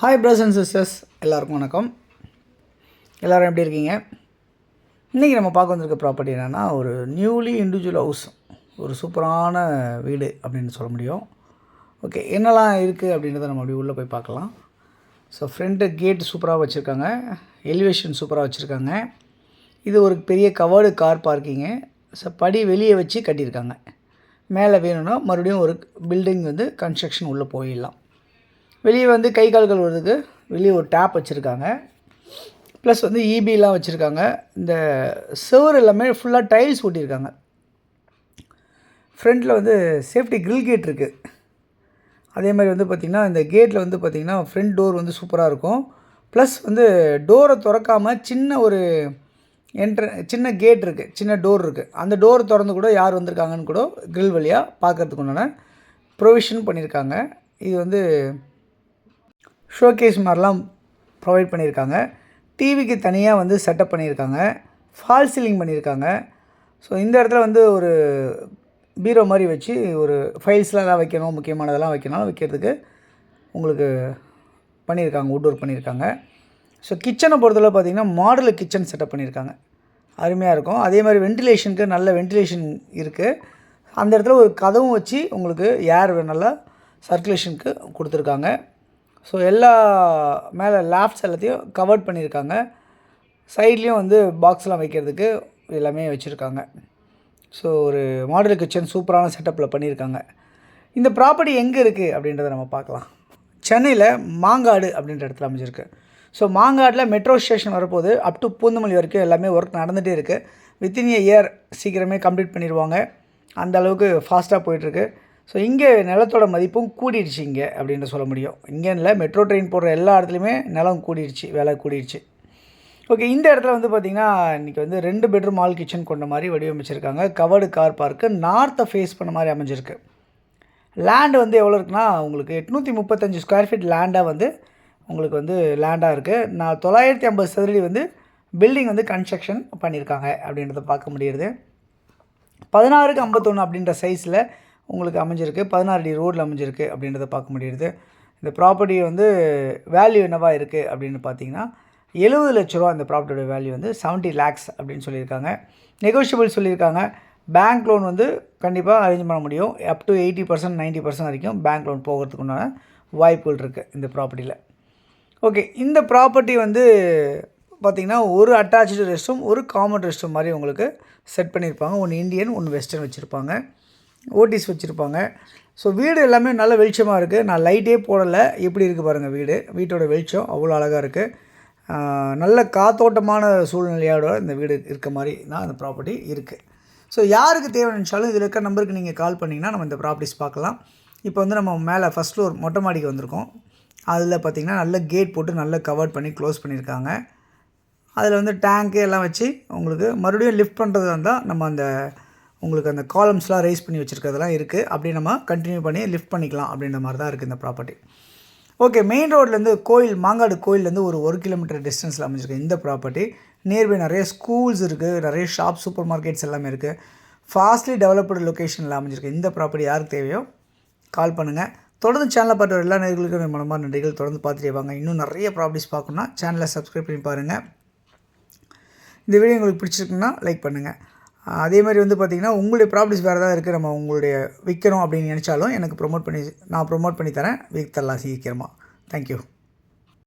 Hi brothers and sisters, எல்லாருக்கும் வணக்கம். எல்லோரும் எப்படி இருக்கீங்க? இன்றைக்கி நம்ம பார்க்க வந்திருக்க ப்ராப்பர்ட்டி என்னென்னா, ஒரு நியூலி இண்டிவிஜுவல் ஹவுஸ், ஒரு சூப்பரான வீடு அப்படின்னு சொல்ல முடியும். ஓகே, என்னெல்லாம் இருக்குது அப்படின்றத நம்ம அப்படி உள்ளே போய் பார்க்கலாம். ஸோ ஃப்ரண்ட்டு கேட் சூப்பராக வச்சுருக்காங்க, எலிவேஷன் சூப்பராக வச்சுருக்காங்க. இது ஒரு பெரிய கவர்டு கார் பார்க்கிங்கு. ஸோ படி வெளியே வச்சு கட்டியிருக்காங்க. மேலே வேணும்னா மறுபடியும் ஒரு பில்டிங் கன்ஸ்ட்ரக்ஷன் உள்ளே போயிடலாம். வெளியே கை கால் கழுவுறதுக்கு வெளியே ஒரு டேப் வச்சுருக்காங்க. ப்ளஸ் ஈபிலாம் வச்சுருக்காங்க. இந்த செவர் எல்லாமே ஃபுல்லாக டைல்ஸ் ஒட்டியிருக்காங்க. ஃப்ரண்ட்டில் சேஃப்டி கிரில் கேட் இருக்குது. அதே மாதிரி பார்த்திங்கன்னா இந்த கேட்டில் பார்த்திங்கன்னா ஃப்ரண்ட் டோர் சூப்பராக இருக்கும். ப்ளஸ் டோரை திறக்காமல் சின்ன ஒரு சின்ன கேட் இருக்குது, சின்ன டோர் இருக்குது. அந்த டோர் திறந்து கூட யார் வந்திருக்காங்கன்னு கூட கிரில் வழியாக பார்க்குறதுக்கு உண்டான ப்ரொவிஷன் பண்ணியிருக்காங்க. இது ஷோகேஸ் மாதிரிலாம் ப்ரொவைட் பண்ணியிருக்காங்க. டிவிக்கு தனியாக செட்டப் பண்ணியிருக்காங்க. ஃபால் சீலிங் பண்ணியிருக்காங்க. ஸோ இந்த இடத்துல ஒரு பீரோ மாதிரி வச்சு ஒரு ஃபைல்ஸ்லாம் எதாவது வைக்கணும், முக்கியமானதெல்லாம் வைக்கிறதுக்கு உங்களுக்கு பண்ணியிருக்காங்க, வுட் ஒர்க் பண்ணியிருக்காங்க. ஸோ கிச்சனை பொறுத்தளவு பார்த்திங்கன்னா மாடலு கிச்சன் செட்டப் பண்ணியிருக்காங்க. அருமையாக இருக்கும். அதே மாதிரி வென்டிலேஷனுக்கு நல்ல வென்டிலேஷன் இருக்குது. அந்த இடத்துல ஒரு கதவும் வச்சு உங்களுக்கு ஏர் நல்லா சர்க்குலேஷனுக்கு கொடுத்துருக்காங்க. ஸோ எல்லா மேலே லேப்ஸ் எல்லாத்தையும் கவர்ட் பண்ணியிருக்காங்க. சைட்லேயும் பாக்ஸ்லாம் வைக்கிறதுக்கு எல்லாமே வச்சுருக்காங்க. ஸோ ஒரு மாடல் கிச்சன் சூப்பரான செட்டப்பில் பண்ணியிருக்காங்க. இந்த ப்ராப்பர்ட்டி எங்கே இருக்குது அப்படின்றத நம்ம பார்க்கலாம். சென்னையில் மாங்காடு அப்படின்ற இடத்துல அமைஞ்சிருக்கு. ஸோ மாங்காடில் மெட்ரோ ஸ்டேஷன் வரப்போது அப் டு பூந்தமல்லி வரைக்கும் எல்லாமே ஒர்க் நடந்துகிட்டே இருக்குது. வித்தின் இயர் சீக்கிரமே கம்ப்ளீட் பண்ணிடுவாங்க. அந்த அளவுக்கு ஃபாஸ்ட்டாக போயிட்டுருக்கு. ஸோ இங்கே நிலத்தோட மதிப்பும் கூடிடுச்சு இங்கே அப்படின்னு சொல்ல முடியும். இங்கே இல்லை, மெட்ரோ ட்ரெயின் போடுற எல்லா இடத்துலையுமே நிலம் கூடிடுச்சு, விலை கூடிடுச்சு. ஓகே, இந்த இடத்துல பார்த்திங்கன்னா இன்றைக்கி 2 பெட்ரூம் ஆல் கிச்சன் கொண்ட மாதிரி வடிவமைச்சிருக்காங்க. கவர்டு கார் பார்க்கு நார்த்தை ஃபேஸ் பண்ண மாதிரி அமைஞ்சிருக்கு. லேண்டு எவ்வளோ இருக்குன்னா உங்களுக்கு 835 ஸ்கொயர் ஃபீட் லேண்டாக உங்களுக்கு லேண்டாக இருக்குது. நான் 950 சதுரடி பில்டிங் கன்ஸ்ட்ரக்ஷன் பண்ணியிருக்காங்க அப்படின்றத பார்க்க முடியுது. 16க்கு 51 அப்படின்ற சைஸில் உங்களுக்கு அமைஞ்சிருக்கு. 16 அடி ரோடில் அமைஞ்சிருக்கு அப்படின்றத பார்க்க முடியுது. இந்த ப்ராப்பர்ட்டி வேல்யூ என்னவாக இருக்குது அப்படின்னு பார்த்தீங்கன்னா 70 லட்ச ரூபா. இந்த ப்ராப்பர்ட்டியோட வேல்யூ 70 lakhs அப்படின்னு சொல்லியிருக்காங்க. நெகோஷியபிள் சொல்லியிருக்காங்க. பேங்க் லோன் கண்டிப்பாக அரேஞ்ச் பண்ண முடியும். அப் டு 80% 90% வரைக்கும் பேங்க் லோன் போகிறதுக்கு உண்டான வாய்ப்புகள் இருக்குது இந்த ப்ராப்பர்ட்டியில். ஓகே, இந்த ப்ராப்பர்ட்டி பார்த்திங்கன்னா ஒரு அட்டாச்சு ரெஸ்ட் ரூம், ஒரு காமன் ரெஸ்ட் ரூம் மாதிரி உங்களுக்கு செட் பண்ணியிருப்பாங்க. ஒன்று இந்தியன், ஒன்று வெஸ்டர்ன் வச்சுருப்பாங்க. ஓடிஸ் வச்சுருப்பாங்க. ஸோ வீடு எல்லாமே நல்ல வெளிச்சமாக இருக்குது. நான் லைட்டே போடலை, எப்படி இருக்குது பாருங்கள். வீட்டோட வெளிச்சம் அவ்வளோ அழகாக இருக்குது. நல்ல காத்தோட்டமான சூழ்நிலையோட இந்த வீடு இருக்க மாதிரி தான் அந்த ப்ராப்பர்ட்டி இருக்குது. ஸோ யாருக்கு தேவை நினச்சாலும் இதில் இருக்க நம்பருக்கு நீங்கள் கால் பண்ணிங்கன்னா நம்ம இந்த ப்ராப்பர்ட்டிஸ் பார்க்கலாம். இப்போ நம்ம மேலே ஃபஸ்ட் ஃப்ளோர் மொட்டை மாடிக்கு வந்திருக்கோம். அதில் பார்த்திங்கன்னா நல்ல கேட் போட்டு நல்லா கவர்ட் பண்ணி க்ளோஸ் பண்ணியிருக்காங்க. அதில் டேங்க்கு எல்லாம் வச்சு உங்களுக்கு மறுபடியும் லிஃப்ட் பண்ணுறது இருந்தால் நம்ம அந்த உங்களுக்கு அந்த காலம்ஸ்லாம் ரைஸ் பண்ணி வச்சுருக்கிறதுலாம் இருக்குது. அப்படி நம்ம கண்டினியூ பண்ணி லிஃப்ட் பண்ணிக்கலாம் அப்படின்ற மாதிரி தான் இருக்குது இந்த ப்ராப்பர்ட்டி. ஓகே, மெயின் ரோட்லேருந்து மாங்காடு கோயிலேருந்து ஒரு 1 கிலோமீட்டர் டிஸ்டன்ஸில் அமைஞ்சிருக்கு இந்த ப்ராப்பர்ட்டி. நியர்பை நிறைய ஸ்கூல்ஸ் இருக்குது, நிறைய ஷாப், சூப்பர் மார்க்கெட்ஸ் எல்லாமே இருக்குது. ஃபாஸ்ட்லி டெவலப்டு லொக்கேஷனில் அமைஞ்சிருக்கு இந்த ப்ராப்பர்ட்டி. யாருக்கு தேவையோ கால் பண்ணுங்கள். தொடர்ந்து சேனலை பார்த்து எல்லா நேர்களுக்கும் மனமான நன்றிகள். தொடர்ந்து பார்த்துட்டே வாங்க. இன்னும் நிறைய ப்ராப்பர்ட்டிஸ் பார்க்கணுன்னா சேனலை சப்ஸ்கிரைப் பண்ணி பாருங்கள். இந்த வீடியோ உங்களுக்கு பிடிச்சிருக்குன்னா லைக் பண்ணுங்கள். அதே மாதிரி பார்த்திங்கன்னா உங்களுடைய ப்ராப்பர்ட்டிஸ் வேறு ஏதாவது இருக்குது, நம்ம உங்களுடைய விற்கிறோம் அப்படின்னு நினச்சாலும் எனக்கு நான் ப்ரொமோட் பண்ணி தரேன். விற்கலாம் சீக்கிரமாக. தேங்க்யூ.